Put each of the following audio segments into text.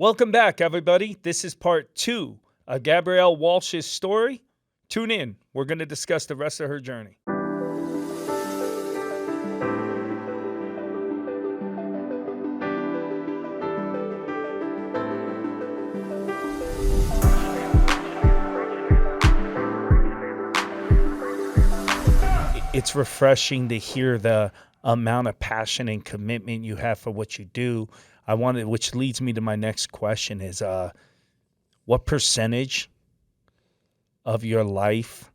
Welcome back, everybody. This is part 2 of Gabrielle Walsh's story. Tune in. We're going to discuss the rest of her journey. It's refreshing to hear the amount of passion and commitment you have for what you do. Which leads me to my next question is, what percentage of your life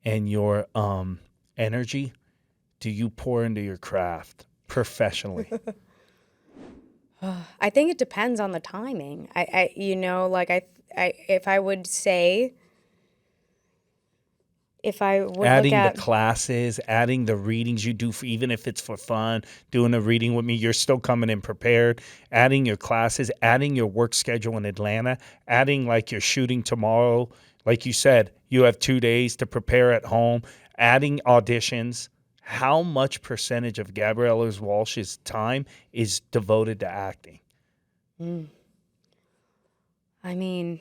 and your energy do you pour into your craft professionally? I think it depends on the timing. If I would say, if I would adding look at the classes, adding the readings you do, even if it's for fun, doing a reading with me, you're still coming in prepared, adding your classes, adding your work schedule in Atlanta, adding like your shooting tomorrow. Like you said, you have 2 days to prepare at home, adding auditions. How much percentage of Gabrielle Walsh's time is devoted to acting? I mean,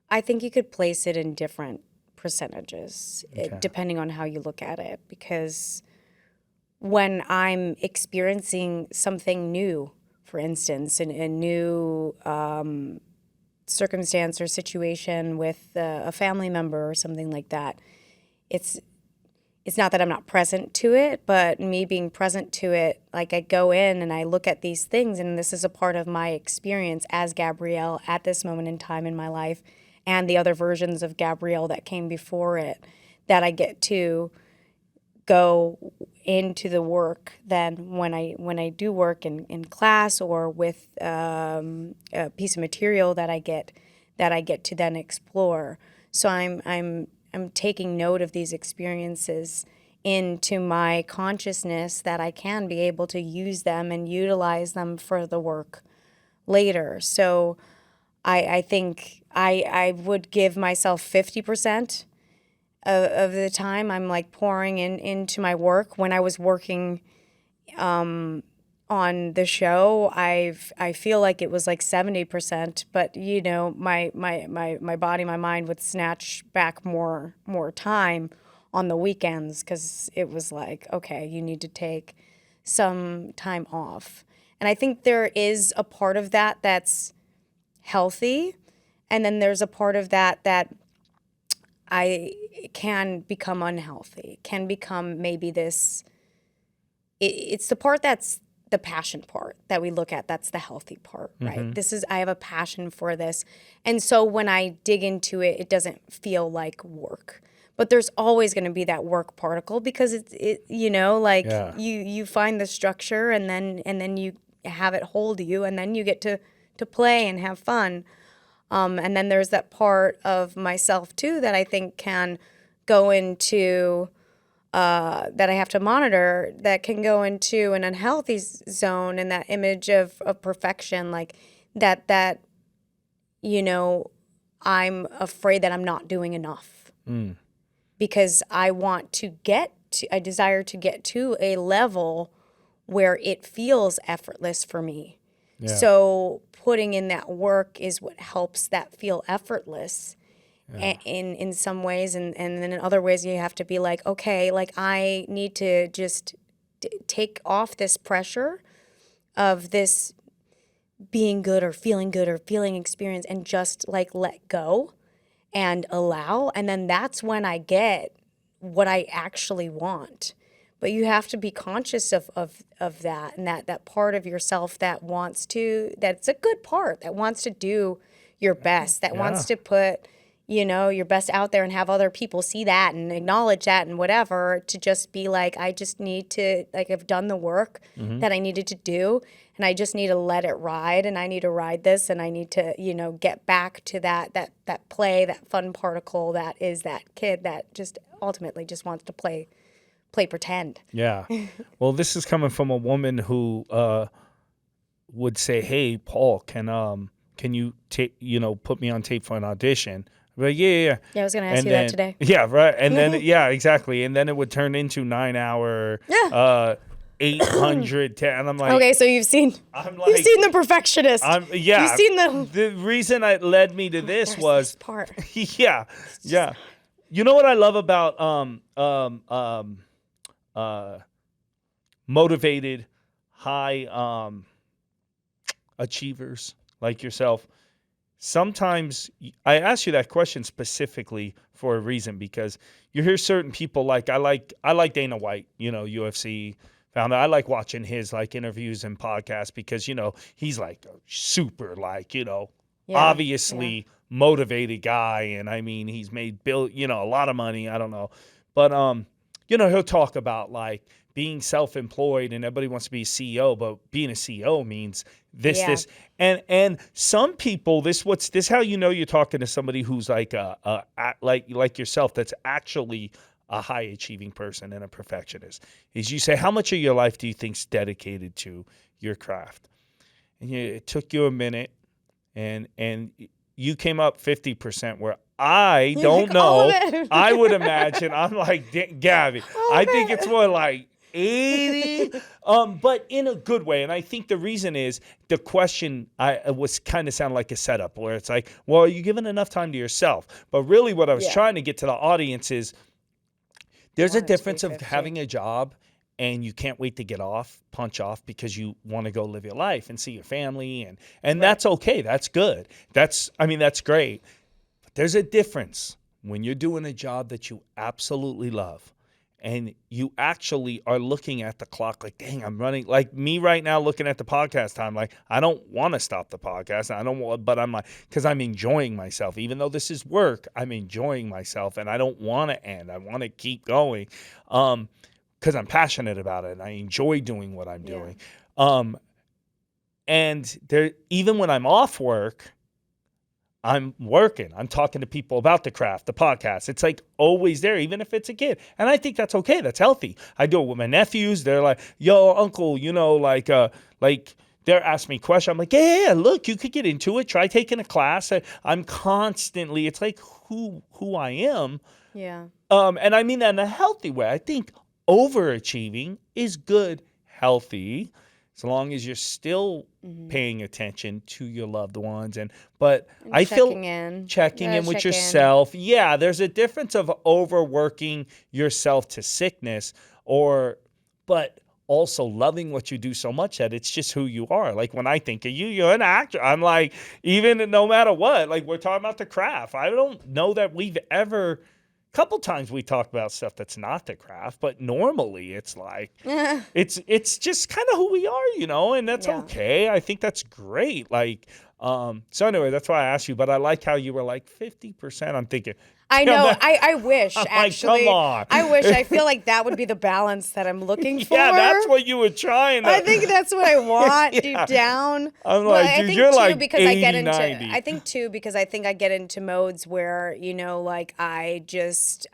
I think you could place it in different percentages, depending on how you look at it. Because when I'm experiencing something new, for instance, a new circumstance or situation with a family member or something like that, it's not that I'm not present to it, but me being present to it, like I go in and I look at these things, and this is a part of my experience as Gabrielle at this moment in time in my life, and the other versions of Gabrielle that came before it, that I get to go into the work then when I do work in class or with a piece of material that I get to then explore. So I'm taking note of these experiences into my consciousness that I can be able to use them and utilize them for the work later. So I think I would give myself 50% of the time I'm like pouring into my work. When I was working on the show, I feel like it was like 70%, but my body, my mind would snatch back more time on the weekends, because it was like, okay, you need to take some time off. And I think there is a part of that that's healthy, and then there's a part of that I can become unhealthy, can become maybe this, it's the part that's the passion part that we look at, that's the healthy part, right? I have a passion for this. And so when I dig into it, it doesn't feel like work. But there's always going to be that work particle, because you find the structure, and then you have it hold you, and then you get to play and have fun. And then there's that part of myself too that I think can go into that I have to monitor, that can go into an unhealthy zone, and that image of perfection, like that I'm afraid that I'm not doing enough. Because I desire to get to a level where it feels effortless for me. Yeah. So putting in that work is what helps that feel effortless. Yeah. In some ways, and then in other ways you have to be like, okay, like I need to just take off this pressure of this being good or feeling experience, and just like let go and allow, and then that's when I get what I actually want. But you have to be conscious of that, and that part of yourself that wants to, that's a good part, that wants to do your best, that wants to put, your best out there and have other people see that and acknowledge that and whatever, to just be like, I just need to, like, I've done the work that I needed to do, and I just need to let it ride, and I need to ride this, and I need to, get back to that play, that fun particle that is that kid that just ultimately just wants to play pretend. Yeah. Well, this is coming from a woman who would say, "Hey, Paul, can you put me on tape for an audition?" I'd be like, yeah. Yeah, I was going to ask you that today. Yeah, right. And then exactly. And then it would turn into 9-hour 810. And I'm like, Okay, so you've seen the perfectionist. Yeah. You've seen the reason that led me to this was this part. yeah. You know what I love about motivated, high achievers like yourself? Sometimes I ask you that question specifically for a reason, because you hear certain people like I like Dana White, UFC founder. I like watching his like interviews and podcasts because he's like a super obviously motivated guy, and I mean he's made a lot of money. I don't know, but he'll talk about like being self-employed, and everybody wants to be a CEO, but being a CEO means this, and some people, this how you're talking to somebody who's like like yourself, that's actually a high achieving person and a perfectionist, is you say, how much of your life do you think's dedicated to your craft? And it took you a minute, and you came up 50%, where I don't know. I would imagine, I'm like, Gabby, I think it's more like 80, but in a good way. And I think the reason is the question was kind of sound like a setup, where it's like, well, are you giving enough time to yourself? But really what I was trying to get to the audience is, there's a difference of having a job and you can't wait to punch off because you want to go live your life and see your family, and that's okay. That's good. That's great. But there's a difference when you're doing a job that you absolutely love, and you actually are looking at the clock like, dang, I'm running. Like me right now looking at the podcast time, like I don't want to stop the podcast. But I'm like, because I'm enjoying myself. Even though this is work, I'm enjoying myself, and I don't want to end. I want to keep going because I'm passionate about it, and I enjoy doing what I'm doing. And there, even when I'm off work, I'm working. I'm talking to people about the craft, the podcast. It's like always there, even if it's a kid. And I think that's okay. That's healthy. I do it with my nephews. They're like, yo, uncle, they're asking me questions. I'm like, yeah, look, you could get into it. Try taking a class. I'm constantly, it's like who I am. Yeah. And I mean that in a healthy way. I think overachieving is good, healthy, as long as you're still paying attention to your loved ones. But I feel checking in with yourself. Yeah, there's a difference of overworking yourself to sickness, but also loving what you do so much that it's just who you are. Like when I think of you, you're an actor. I'm like, even no matter what, like we're talking about the craft. I don't know that we've ever. Couple times we talk about stuff that's not the craft, but normally it's like it's just kind of who we are, and that's okay. I think that's great. Like so anyway, that's why I asked you, but I like how you were like 50%. I'm thinking, I know. I wish, I'm actually. like, come on. I wish. I feel like that would be the balance that I'm looking for. Yeah, that's what you were trying to. I think that's what I want deep down. I'm like, dude, you're like 80, 90. I think, too, because I think I get into modes where, like I just,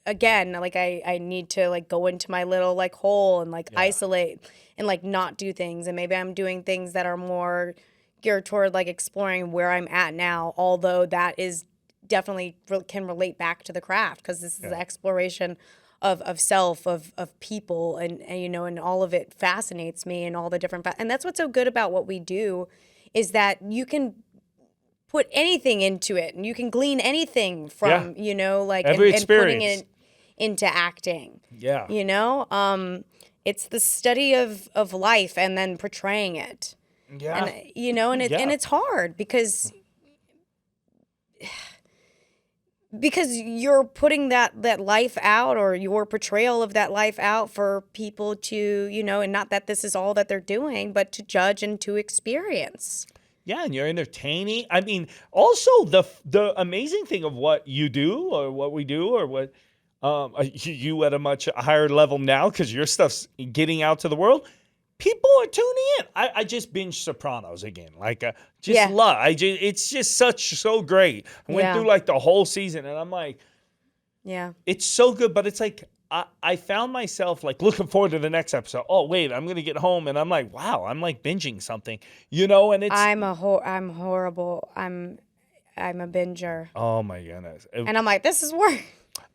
again, like I need to like go into my little like hole and like isolate and like not do things. And maybe I'm doing things that are more geared toward like exploring where I'm at now, although that is definitely can relate back to the craft, because this is the exploration of self, of people, and and all of it fascinates me, and all the different and that's what's so good about what we do, is that you can put anything into it, and you can glean anything from like every and putting it into acting. It's the study of life and then portraying it. And and it's hard because you're putting that life out, or your portrayal of that life out for people to, and not that this is all that they're doing, but to judge and to experience. Yeah, and you're entertaining. I mean, also the amazing thing of what you do, or what we do, or what you at a much higher level now, because your stuff's getting out to the world. People are tuning in. I just binged Sopranos again. Like, love. It's just so great. I went through like the whole season, and I'm like, it's so good. But it's like I found myself like looking forward to the next episode. Oh wait, I'm gonna get home, and I'm like, wow, I'm like binging something, And it's I'm horrible. I'm a binger. Oh my goodness. And I'm like, this is work.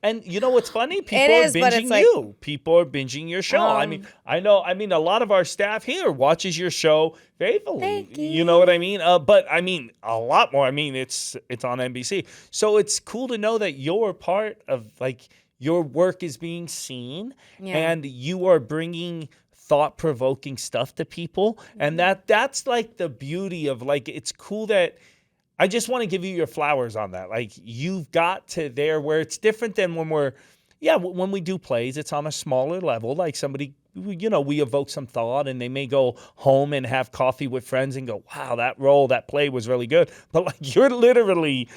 And you know what's funny? People It are is, but binging it's like, you. People are binging your show. I mean, I know. I mean, a lot of our staff here watches your show faithfully. thank You know what I you. mean? But I mean, a lot more. I mean, it's on NBC, so it's cool to know that you're part of, like, your work is being seen, Yeah. and you are bringing thought-provoking stuff to people, and that's like the beauty of, like, it's cool that. I just want to give you your flowers on that. Like, you've got to there where it's different than when when we do plays, it's on a smaller level. Like, somebody, we evoke some thought, and they may go home and have coffee with friends and go, wow, that play was really good. But, like, you're literally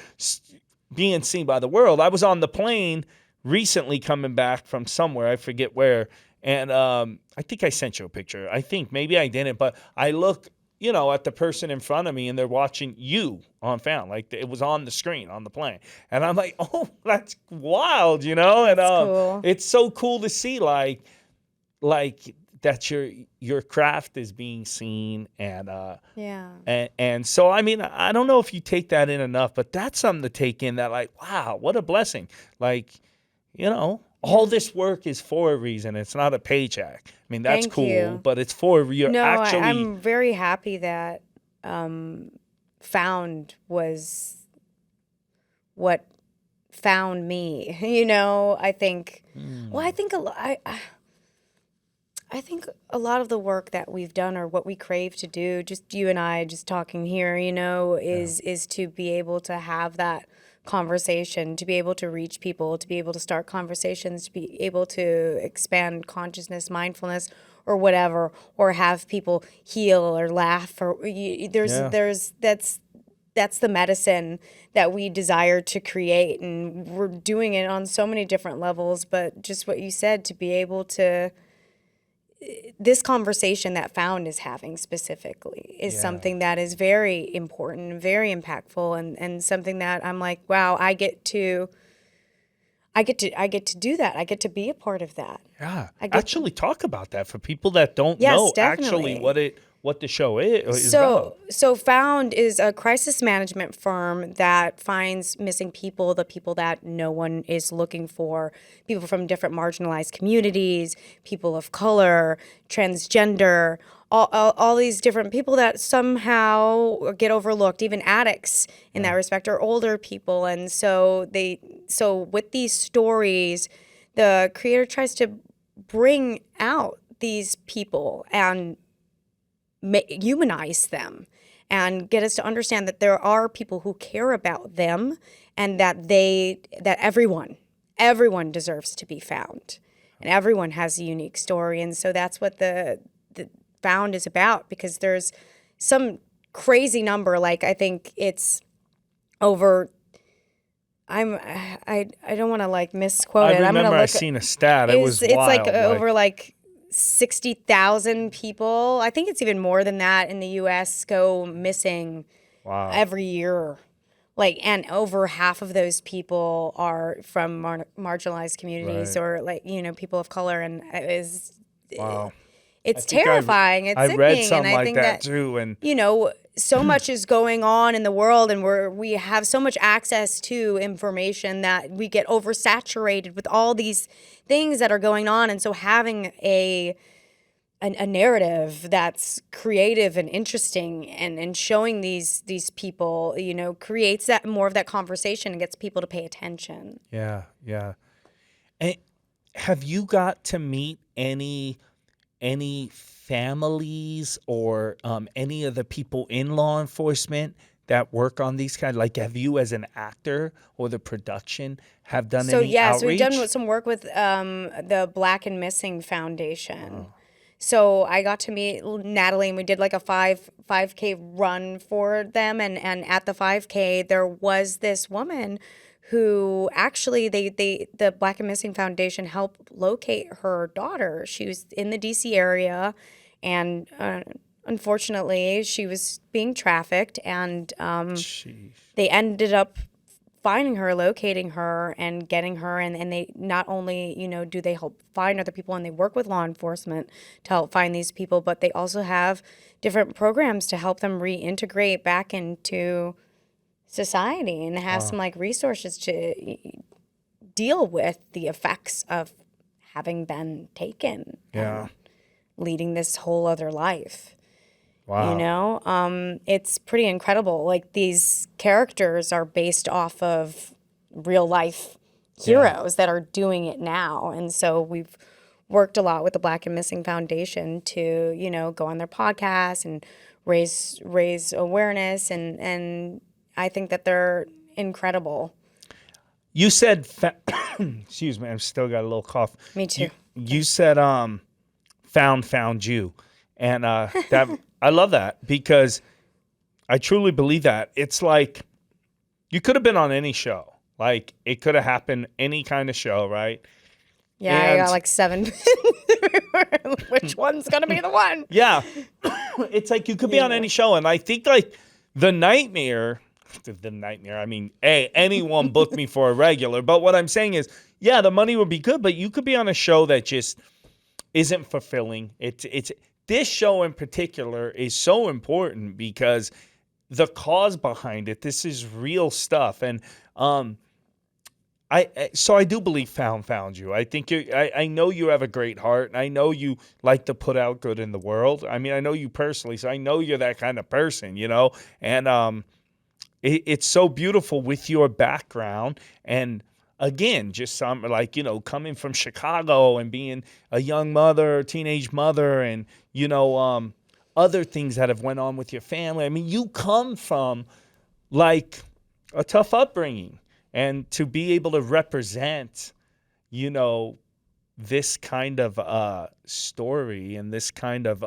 being seen by the world. I was on the plane recently coming back from somewhere, I forget where. And I think I sent you a picture. I think maybe I didn't, but I look at the person in front of me, and they're watching you on Found. Like, it was on the screen on the plane. And I'm like, oh, that's wild, And cool. it's so cool to see, like that your craft is being seen. And Yeah. and so, I mean, I don't know if you take that in enough, but that's something to take in, that, like, wow, what a blessing. Like, all this work is for a reason. It's not a paycheck. I mean, that's Thank cool, you. but it's for you're No, actually. I'm very happy that Found was what found me. I think. Well, I think I think a lot of the work that we've done, or what we crave to do, just you and I just talking here, is to be able to have that conversation, to be able to reach people, to be able to start conversations, to be able to expand consciousness, mindfulness, or whatever, or have people heal or laugh, or that's the medicine that we desire to create, and we're doing it on so many different levels. But just what you said, to be able to, this conversation that Found is having specifically is something that is very important, very impactful, and something that I'm like, wow, I get to do that. I get to be a part of that. Yeah, actually talk about that for people that don't know actually what the show is about. So Found is a crisis management firm that finds missing people, the people that no one is looking for, people from different marginalized communities, people of color, transgender, all these different people that somehow get overlooked, even addicts in that respect, or older people. And so with these stories, the creator tries to bring out these people and humanize them, and get us to understand that there are people who care about them, and that everyone deserves to be found, and everyone has a unique story. And so that's what the Found is about, because there's some crazy number, like I think it's over. I don't want to like misquote it. remember I seen a stat. It was it's wild. like over like 60,000 people. I think it's even more than that in the U.S. go missing every year. Like, and over half of those people are from marginalized communities, or like, people of color. And it's terrifying. It's sickening. I read something and I like think that too. And so much is going on in the world, and we have so much access to information that we get oversaturated with all these things that are going on. And so having a narrative that's creative and interesting, and showing these people, creates that more of that conversation and gets people to pay attention. Yeah. And have you got to meet any families or any of the people in law enforcement that work on these kind? Like, have you, as an actor or the production, have done any outreach? So we've done some work with the Black and Missing Foundation. So I got to meet Natalie, and we did like a 5K run for them. And at the 5K, there was this woman who actually the Black and Missing Foundation helped locate her daughter. She was in the DC area, and unfortunately, she was being trafficked, and they ended up finding her, locating her, and getting her. And they not only, do they help find other people, and they work with law enforcement to help find these people, but they also have different programs to help them reintegrate back into society, and have some like resources to deal with the effects of having been taken. Yeah. And leading this whole other life. Wow. You know, it's pretty incredible. Like, these characters are based off of real life heroes that are doing it now. And so we've worked a lot with the Black and Missing Foundation to, you know, go on their podcast and raise awareness. And I think that they're incredible. You said, excuse me, I've still got a little cough. Me too. You said, found you. And that I love that, because I truly believe that. It's like, you could have been on any show. Like, it could have happened any kind of show, right? Yeah, I got like 7. Which one's going to be the one? Yeah. It's like, you could be on any show. And I think, like, the nightmare, I mean, anyone book me for a regular. But what I'm saying is, yeah, the money would be good, but you could be on a show that just isn't fulfilling. It's this show in particular is so important because the cause behind it, this is real stuff. And so I do believe found you. I think I know you have a great heart, and I know you like to put out good in the world. I mean, I know you personally, so I know you're that kind of person, you know. And it's so beautiful with your background. And again, just some, like, you know, coming from Chicago and being a young mother, teenage mother, and, you know, other things that have went on with your family. I mean, you come from, like, a tough upbringing. And to be able to represent, you know, this kind of story and this kind of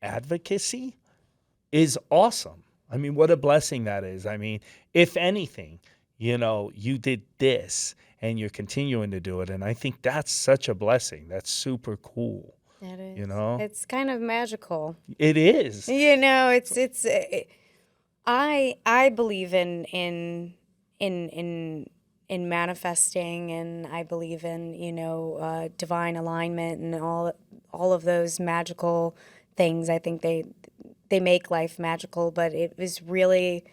advocacy is awesome. I mean, what a blessing that is. I mean, if anything, you know, you did this and you're continuing to do it. And I think that's such a blessing. That's super cool. It is. You know? It's kind of magical. It is. You know, I believe in manifesting, and I believe in, you know, divine alignment and all of those magical things. I think they make life magical, but it was really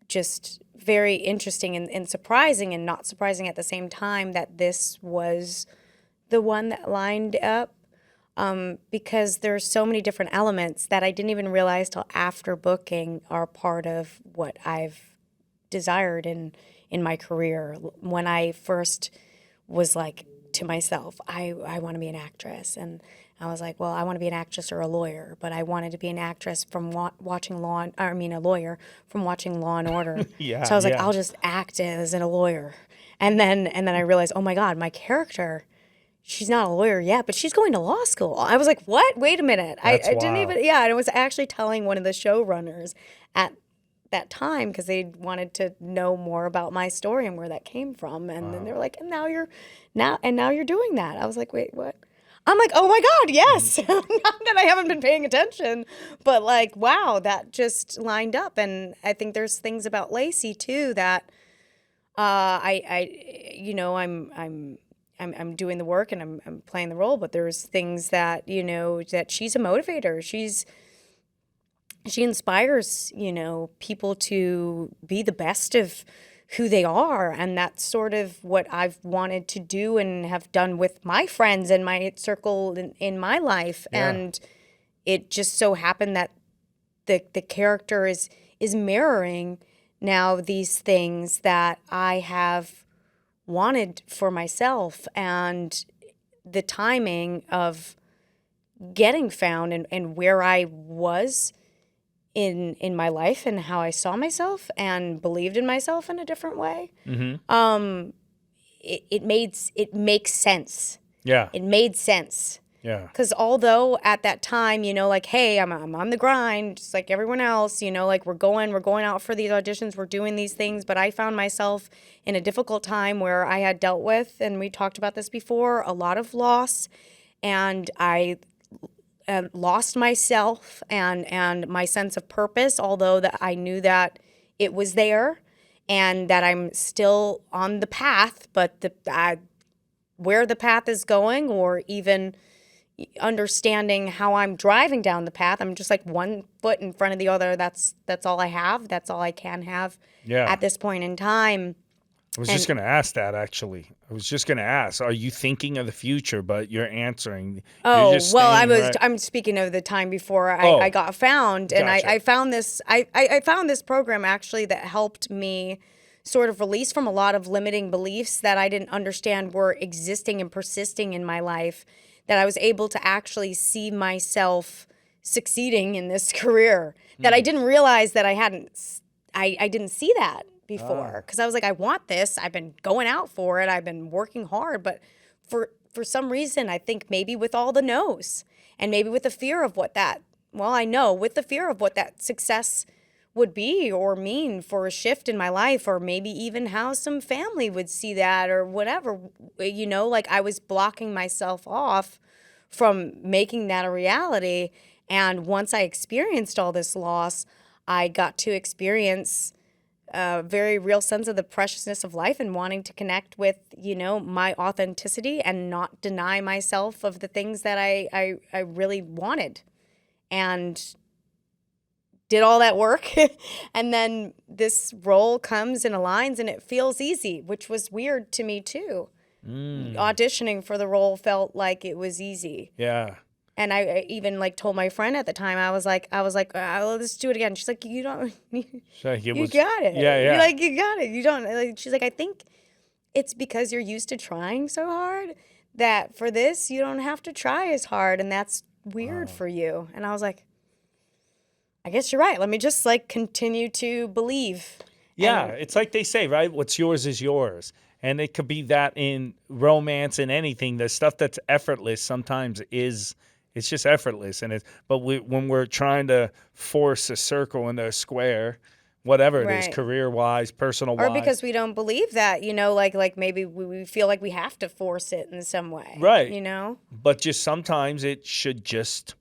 just very interesting and surprising, and not surprising at the same time, that this was the one that lined up, because there's so many different elements that I didn't even realize till after booking are part of what I've desired in my career. When I first was like to myself, I want to be an actress, and I was like, well, I want to be an actress or a lawyer, but I wanted to be an actress from watching a lawyer from watching Law and Order. Yeah. So I was like, I'll just act as a lawyer, and then I realized, oh my God, my character, she's not a lawyer yet, but she's going to law school. I was like, what? Wait a minute. I didn't even, and I was actually telling one of the showrunners at that time, because they wanted to know more about my story and where that came from. And then they were like, and now you're doing that. I was like, wait, what? I'm like, oh my God, yes. Not that I haven't been paying attention, but like, wow, that just lined up. And I think there's things about Lacey too that you know, I'm doing the work and I'm playing the role, but there's things that, you know, that she's a motivator. She inspires, you know, people to be the best of who they are. And that's sort of what I've wanted to do and have done with my friends and my circle in my life. Yeah. And it just so happened that the character is mirroring now these things that I have wanted for myself, and the timing of getting found and where I was in my life and how I saw myself and believed in myself in a different way. Mm-hmm. It makes sense. Yeah. It made sense. Yeah. Because although at that time, you know, like, hey, I'm on the grind, just like everyone else, you know, like we're going out for these auditions, we're doing these things, but I found myself in a difficult time where I had dealt with, and we talked about this before, a lot of loss, and I lost myself and my sense of purpose, although that I knew that it was there and that I'm still on the path, but where the path is going, or even understanding how I'm driving down the path, I'm just like one foot in front of the other. That's all I have. That's all I can have at this point in time. I was just going to ask that, actually. I was just going to ask, are you thinking of the future, but you're answering. You're just Well, staying I'm speaking of the time before Oh, I got found, and gotcha. I found this, I found this program actually that helped me sort of release from a lot of limiting beliefs that I didn't understand were existing and persisting in my life, that I was able to actually see myself succeeding in this career that I didn't realize that I didn't see that before, because I was like, I want this. I've been going out for it. I've been working hard, but for some reason, I think maybe with all the no's and maybe with the fear of what that, well, I know with the fear of what that success would be or mean for a shift in my life, or maybe even how some family would see that or whatever, like I was blocking myself off from making that a reality. And once I experienced all this loss, I got to experience a very real sense of the preciousness of life and wanting to connect with, my authenticity and not deny myself of the things that I really wanted, and did all that work. And then this role comes and aligns and it feels easy, which was weird to me too. Auditioning for the role felt like it was easy. Yeah. And I even told my friend at the time, I was like, let's do it again. She's like, you don't, you got it. Yeah, yeah. You're like, you got it. You don't, she's like, I think it's because you're used to trying so hard that for this, you don't have to try as hard. And that's weird for you. And I was like, I guess you're right. Let me just continue to believe. Yeah. It's like they say, right? What's yours is yours. And it could be that in romance and anything. The stuff that's effortless sometimes it's just effortless. But when we're trying to force a circle into a square, whatever it is, career-wise, personal-wise. Or because we don't believe that, like maybe we feel like we have to force it in some way. Right. But just sometimes it should just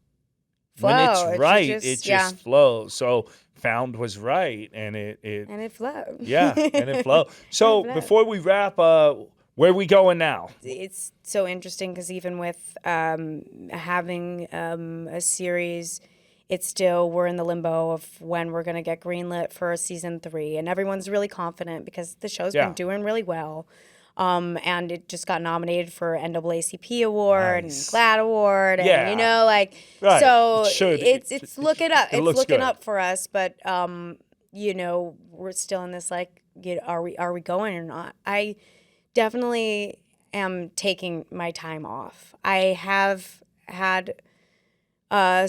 flow. When it's right, it just flows. So Found was right, and it flowed. Yeah, and it flowed. So before we wrap, where are we going now? It's so interesting because even with having a series, we're in the limbo of when we're going to get greenlit for season 3, and everyone's really confident because the show's been doing really well. And it just got nominated for NAACP award and GLAAD award, and so it's looking up. It's looking up for us, but we're still in this are we going or not? I definitely am taking my time off. I have had an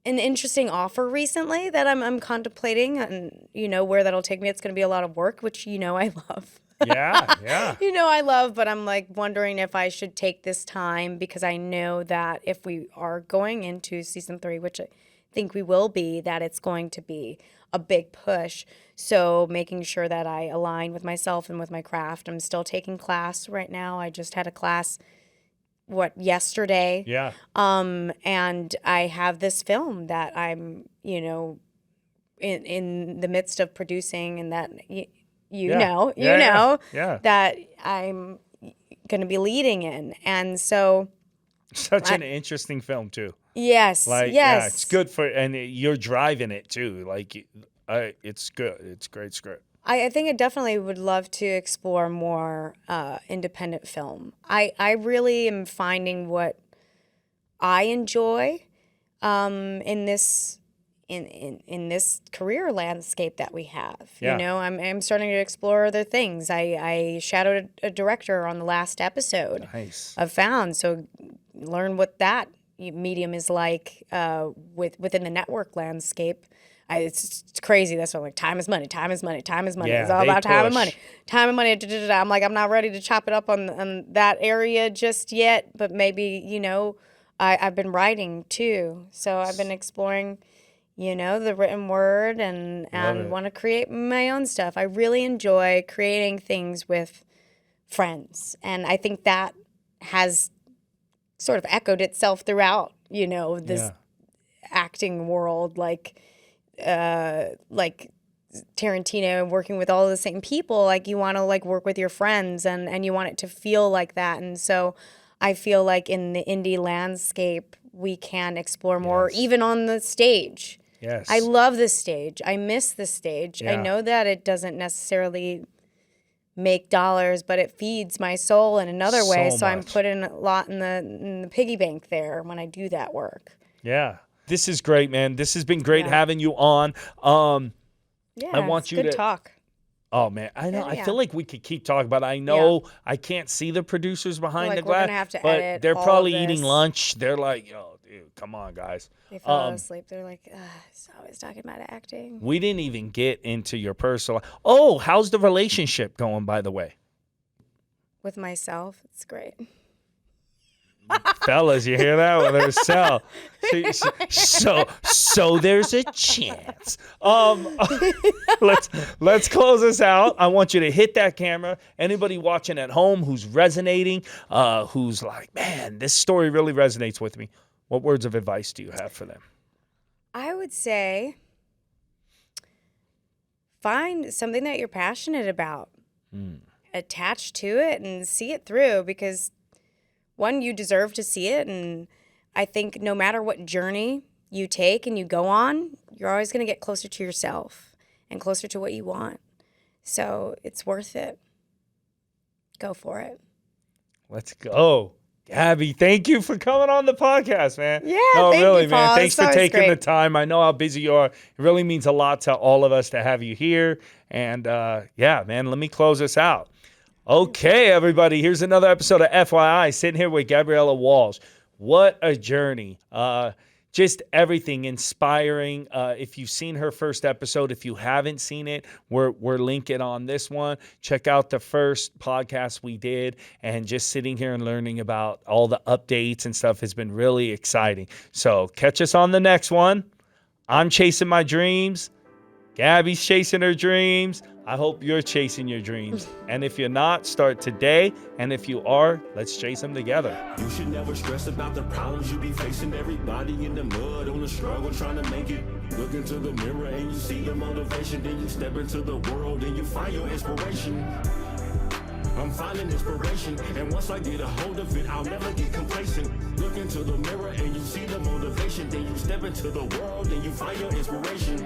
interesting offer recently that I'm contemplating, and where that'll take me. It's going to be a lot of work, which I love. Yeah. I love, but I'm wondering if I should take this time, because I know that if we are going into season 3, which I think we will be, that it's going to be a big push. So making sure that I align with myself and with my craft. I'm still taking class right now. I just had a class yesterday. Yeah. And I have this film that I'm, in the midst of producing, and that that I'm going to be leading in. And so such an interesting film too. Yes. Yes. Yeah, it's good and you're driving it too. It's good. It's a great script. I think I definitely would love to explore more independent film. I really am finding what I enjoy in this in this career landscape that we have. Yeah. I'm starting to explore other things. I shadowed a director on the last episode of Found, so learn what that medium is like within the network landscape. It's crazy. That's why I'm like, time is money, time is money, time is money. Yeah, it's all about time and money. Time and money. I'm like, I'm not ready to chop it up on that area just yet, but maybe, I've been writing too. So I've been exploring, the written word and want to create my own stuff. I really enjoy creating things with friends. And I think that has sort of echoed itself throughout, this acting world, like Tarantino, working with all the same people. You want to work with your friends and you want it to feel like that. And so I feel like in the indie landscape, we can explore more, even on the stage. Yes. I love the stage. I miss the stage. Yeah. I know that it doesn't necessarily make dollars, but it feeds my soul in another way. So I'm much. putting a lot in the piggy bank there when I do that work. Yeah. This is great, man. This has been great Yeah. having you on. Yeah, I want it's you good to talk. Oh man, I know. I Yeah. feel like we could keep talking, but I know I can't see the producers behind Like, the we're glass. gonna have to but edit they're all probably of eating this. lunch. They're like, yo, dude, come on, guys. They fall asleep. They're like, he's always talking about acting. We didn't even get into your personal. Oh, how's the relationship going? By the way, With myself, it's great. fellas, you hear that? Well, there's so there's a chance. Let's close this out. I want you to hit that camera. Anybody watching at home who's resonating, who's like, man, this story really resonates with me. What words of advice do you have for them? I would say find something that you're passionate about. Attach to it and see it through, because one, you deserve to see it. And I think no matter what journey you take and you go on, you're always going to get closer to yourself and closer to what you want. So it's worth it. Go for it. Let's go. Gabby, thank you for coming on the podcast, man. Yeah, no, thank really, you, man. Paul. Thanks It's for always taking the great. time. I know how busy you are. It really means a lot to all of us to have you here. And yeah, man, let me close this out. Okay, everybody, here's another episode of FYI, sitting here with Gabrielle Walsh. What a journey. Just everything inspiring. If you've seen her first episode, if you haven't seen it, we're linking on this one. Check out the first podcast we did, and just sitting here and learning about all the updates and stuff has been really exciting. So catch us on the next one. I'm chasing my dreams. Gabby's chasing her dreams. I hope you're chasing your dreams. And if you're not, start today. And if you are, let's chase them together. You should never stress about the problems you be facing. Everybody in the mud on the struggle trying to make it. Look into the mirror and you see the motivation. Then you step into the world and you find your inspiration. I'm finding inspiration, and once I get a hold of it, I'll never get complacent. Look into the mirror and you see the motivation. Then you step into the world and you find your inspiration.